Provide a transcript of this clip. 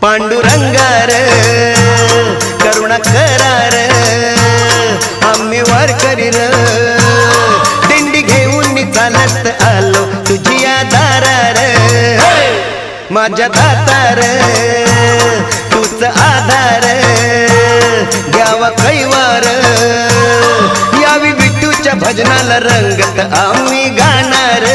पांडुरंगार करुणा करार आम्ही वारकरी र दिंडी घेऊन चालत आलो तुझी दारार माझ्या दातार तूच आधार घ्यावा कैवार यावी विठूच्या भजनाला रंगत आम्ही गाणार